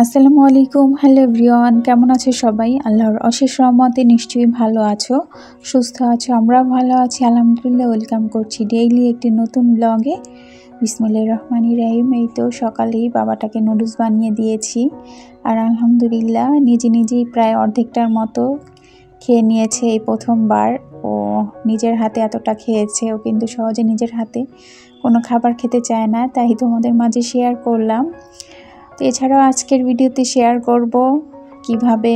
আসসালামু আলাইকুম। Hello everyone, কেমন আছো সবাই? আল্লাহর অশেষ রহমতে নিশ্চয়ই ভালো আছো, সুস্থ আছো। আমরাও ভালো আছি আলহামদুলিল্লাহ। ওয়েলকাম করছি ডেইলি একটি নতুন ব্লগে। বিসমিল্লাহির রহমানির রহিম। এই তো সকালেই বাবাটাকে নুডলস বানিয়ে দিয়েছি, আর আলহামদুলিল্লাহ নিজেই প্রায় অর্ধেকটার মতো খেয়ে নিয়েছে। এই প্রথমবার ও নিজের হাতে এতটা খেয়েছে। ও কিন্তু সহজে নিজের হাতে কোনো খাবার খেতে চায় না, তাই তোমাদের মাঝে শেয়ার করলাম। তো এছাড়াও আজকের ভিডিওতে শেয়ার করব কিভাবে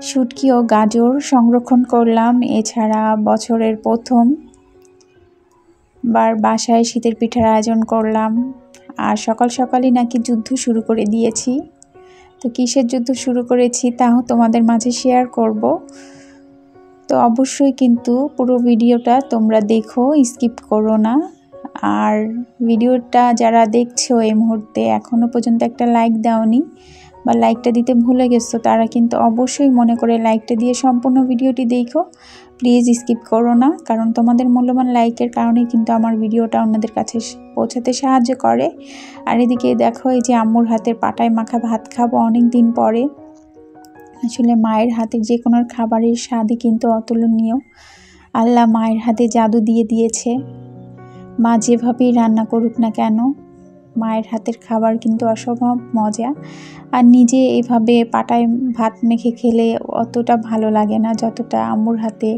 শুটকি ও গাজর সংরক্ষণ করলাম। এছাড়া বছরের প্রথমবার বাসায় শীতের পিঠার আয়োজন করলাম, আর সকাল সকালই নাকি যুদ্ধ শুরু করে দিয়েছি। তো কিসের যুদ্ধ শুরু করেছি তাও তোমাদের মাঝে শেয়ার করব। তো অবশ্যই কিন্তু পুরো ভিডিওটা তোমরা দেখো, স্কিপ করো না। আর ভিডিওটা যারা দেখছো এই মুহূর্তে এখনও পর্যন্ত একটা লাইক দাওনি বা লাইকটা দিতে ভুলে গেছো, তারা কিন্তু অবশ্যই মনে করে লাইকটা দিয়ে সম্পূর্ণ ভিডিওটি দেখো। প্লিজ স্কিপ করো না, কারণ তোমাদের মূল্যবান লাইকের কারণেই কিন্তু আমার ভিডিওটা অন্যদের কাছে পৌঁছাতে সাহায্য করে। আর এদিকে দেখো, এই যে আম্মুর হাতের পাটায় মাখা ভাত খাবো অনেক দিন পরে। আসলে মায়ের হাতের যে কোনো খাবারের স্বাদই কিন্তু অতুলনীয়। আল্লাহ মায়ের হাতে জাদু দিয়ে দিয়েছে। মা যেভাবেই রান্না করুক না কেন, মায়ের হাতের খাবার কিন্তু অসম্ভব মজা। আর নিজে এভাবে পাটায় ভাত মেখে খেলে অতটা ভালো লাগে না যতটা আম্মুর হাতে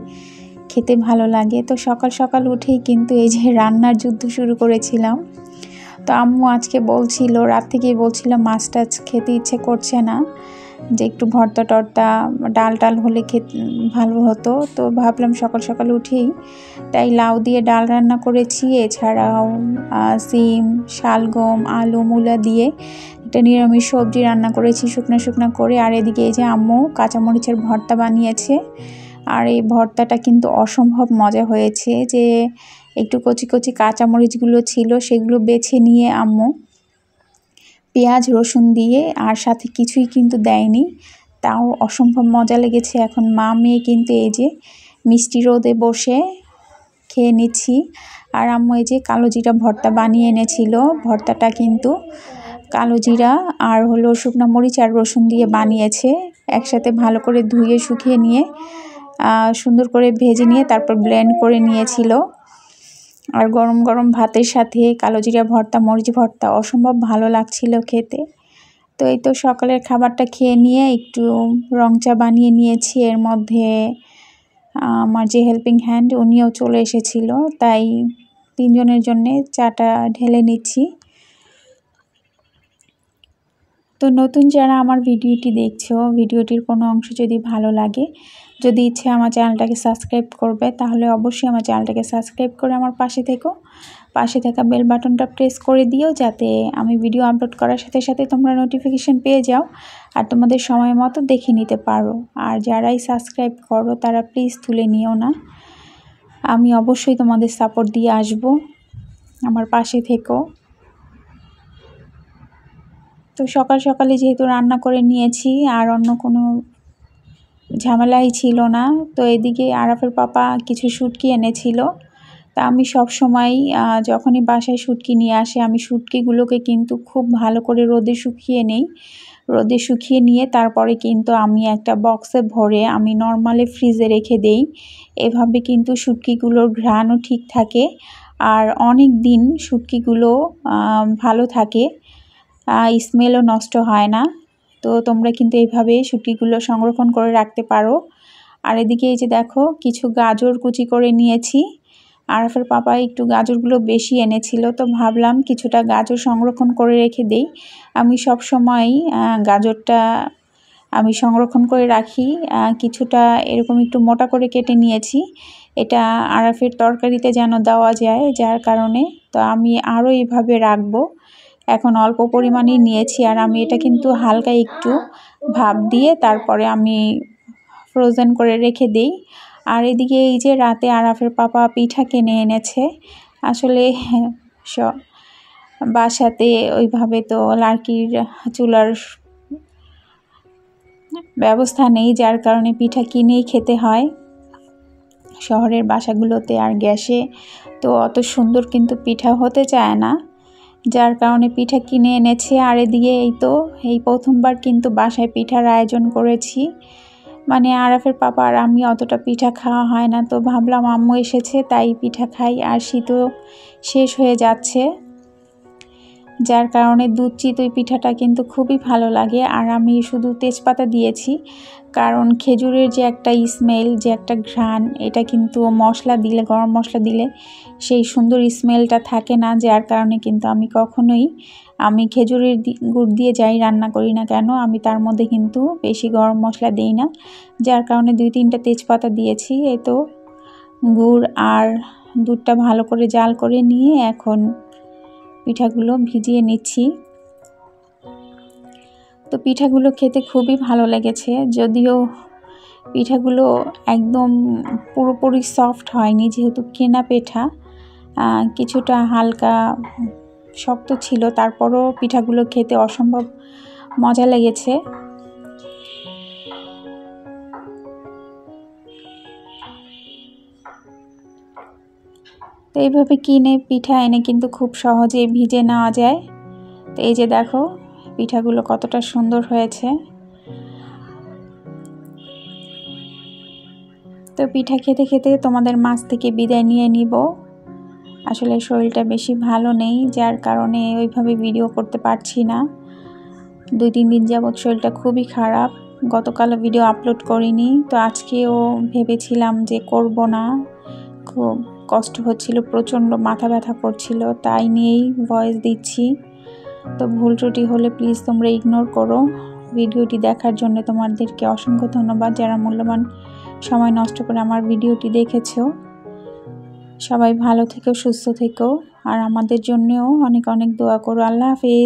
খেতে ভালো লাগে। তো সকাল সকাল উঠেই কিন্তু এই যে রান্নার যুদ্ধ শুরু করেছিলাম। তো আম্মু আজকে বলছিল, রাত থেকেই বলছিল মাছ টাছ খেতে ইচ্ছে করছে না, যে একটু ভর্তা টর্তা ডাল টাল হলে খেতে ভালো হতো। তো ভাবলাম সকাল সকাল উঠেই তাই লাউ দিয়ে ডাল রান্না করেছি। এছাড়াও সিম, শালগম, আলু, মূলা দিয়ে একটা নিরামিষ সবজি রান্না করেছি শুকনো করে। আর এদিকে এই যে আম্মু কাঁচামরিচের ভর্তা বানিয়েছে, আর এই ভর্তাটা কিন্তু অসম্ভব মজা হয়েছে। যে একটু কচি কচি কাঁচামরিচগুলো ছিল সেগুলো বেছে নিয়ে আম্মু পেঁয়াজ রসুন দিয়ে, আর সাথে কিছুই কিন্তু দেয়নি, তাও অসম্ভব মজা লেগেছে। এখন মা মেয়ে কিন্তু এই যে মিষ্টি রোদে বসে খেয়ে নিচ্ছি। আর আম্মু এই যে কালো জিরা ভর্তা বানিয়ে এনেছিল। ভর্তাটা কিন্তু কালো জিরা আর হলো শুকনো মরিচ আর রসুন দিয়ে বানিয়েছে। একসাথে ভালো করে ধুয়ে শুকিয়ে নিয়ে সুন্দর করে ভেজে নিয়ে তারপর ব্লেন্ড করে নিয়েছিল। আর গরম গরম ভাতের সাথে কালো জিরা ভর্তা, মরিচ ভর্তা অসম্ভব ভালো লাগছিল খেতে। তো এই তো সকালের খাবারটা খেয়ে নিয়ে একটু রং চা বানিয়ে নিয়েছি। এর মধ্যে আমার যে হেল্পিং হ্যান্ড উনিও চলে এসেছিল, তাই তিনজনের জন্যে চাটা ঢেলে নিচ্ছি। তো নতুন যারা আমার ভিডিওটি দেখছো, ভিডিওটির কোনো অংশ যদি ভালো লাগে, যদি ইচ্ছে আমার চ্যানেলটাকে সাবস্ক্রাইব করবে, তাহলে অবশ্যই আমার চ্যানেলটাকে সাবস্ক্রাইব করে আমার পাশে থেকো। পাশে থাকা বেল বাটনটা প্রেস করে দিও, যাতে আমি ভিডিও আপলোড করার সাথে সাথে তোমরা নোটিফিকেশন পেয়ে যাও আর তোমাদের সময় মতো দেখে নিতে পারো। আর যারাই সাবস্ক্রাইব করো তারা প্লিজ তুলে নিও না, আমি অবশ্যই তোমাদের সাপোর্ট দিয়ে আসব, আমার পাশে থেকো। তো সকাল সকালে যেহেতু রান্না করে নিয়েছি আর অন্য কোনো ঝামেলাই ছিল না। তো এদিকে আরাফের পাপা কিছু শুটকি এনেছিল। তা আমি সব সময় যখনই বাসায় শুটকি নিয়ে আসে, আমি শুটকিগুলোকে কিন্তু খুব ভালো করে রোদে শুকিয়ে নেই। রোদে শুকিয়ে নিয়ে তারপরে কিন্তু আমি একটা বক্সে ভরে আমি নর্মালি ফ্রিজে রেখে দেই। এভাবে কিন্তু শুটকিগুলোর ঘ্রাণও ঠিক থাকে, আর অনেক দিন শুটকিগুলো ভালো থাকে, স্মেলও নষ্ট হয় না। তো তোমরা কিন্তু এইভাবে শুটকিগুলো সংরক্ষণ করে রাখতে পারো। আর এদিকে এই যে দেখো, কিছু গাজর কুচি করে নিয়েছি। আরাফের পাপা একটু গাজরগুলো বেশি এনেছিল, তো ভাবলাম কিছুটা গাজর সংরক্ষণ করে রেখে দেই। আমি সব সময় গাজরটা আমি সংরক্ষণ করে রাখি। কিছুটা এরকম একটু মোটা করে কেটে নিয়েছি, এটা আরাফের তরকারিতে যেন দেওয়া যায়, যার কারণে তো আমি আরও এইভাবে রাখবো। এখন অল্প পরিমাণেই নিয়েছি, আর আমি এটা কিন্তু হালকা একটু ভাপ দিয়ে তারপরে আমি ফ্রোজেন করে রেখে দিই। আর এদিকে এই যে রাতে আরাফের পাপা পিঠা কিনে এনেছে। আসলে বাসাতে ওইভাবে তো লার্কির চুলার ব্যবস্থা নেই, যার কারণে পিঠা কিনেই খেতে হয় শহরের বাসাগুলোতে। আর গ্যাসে তো অত সুন্দর কিন্তু পিঠা হতে চায় না, যার কারণে পিঠা কিনে এনেছে। আর এদিকে এই প্রথমবার কিন্তু বাসায় পিঠার আয়োজন করেছি। মানে আরাফের পাপা আর আমি অতটা পিঠা খাওয়া হয় না, তো ভাবলাম আম্মু এসেছে তাই পিঠা খাই। আর শীতও শেষ হয়ে যাচ্ছে, যার কারণে দুধ চিতই পিঠাটা কিন্তু খুবই ভালো লাগে। আর আমি শুধু তেজপাতা দিয়েছি, কারণ খেজুরের যে একটা স্মেল, যে একটা ঘ্রাণ, এটা কিন্তু মশলা দিলে, গরম মশলা দিলে সেই সুন্দর স্মেলটা থাকে না। যার কারণে কিন্তু আমি খেজুরের গুড় দিয়ে যাই রান্না করি না কেন, আমি তার মধ্যে কিন্তু বেশি গরম মশলা দিই না। যার কারণে 2-3টা তেজপাতা দিয়েছি। এই তো গুড় আর দুধটা ভালো করে জাল করে নিয়ে এখন পিঠাগুলো ভিজিয়ে নিচ্ছি। তো পিঠাগুলো খেতে খুবই ভালো লেগেছে, যদিও পিঠাগুলো একদম পুরোপুরি সফট হয়নি, যেহেতু কেনা পিঠা, কিছুটা হালকা শক্ত ছিল। তারপরও পিঠাগুলো খেতে অসম্ভব মজা লেগেছে। তো এইভাবে কিনে পিঠা এনে কিন্তু খুব সহজেই ভিজে নেওয়া যায়। তো এই যে দেখো পিঠাগুলো কতটা সুন্দর হয়েছে। তো পিঠা খেতে খেতে তোমাদের মাঝ থেকে বিদায় নিয়ে নিব। আসলে শরীরটা বেশি ভালো নেই, যার কারণে ওইভাবে ভিডিও করতে পারছি না। 2-3 দিন যাবৎ শরীরটা খুবই খারাপ। গতকাল ভিডিও আপলোড করিনি, তো আজকেও ভেবেছিলাম যে করব না। খুব কষ্ট হচ্ছিল, প্রচণ্ড মাথা ব্যথা করছিল, তাই নিয়েই ভয়েস দিচ্ছি। তো ভুল ত্রুটি হলে প্লিজ তোমরা ইগনোর করো। ভিডিওটি দেখার জন্য তোমাদেরকে অসংখ্য ধন্যবাদ, যারা মূল্যবান সময় নষ্ট করে আমার ভিডিওটি দেখেছো। সবাই ভালো থেকো, সুস্থ থেকো, আর আমাদের জন্যও অনেক অনেক দোয়া করো। আল্লাহ হাফেজ।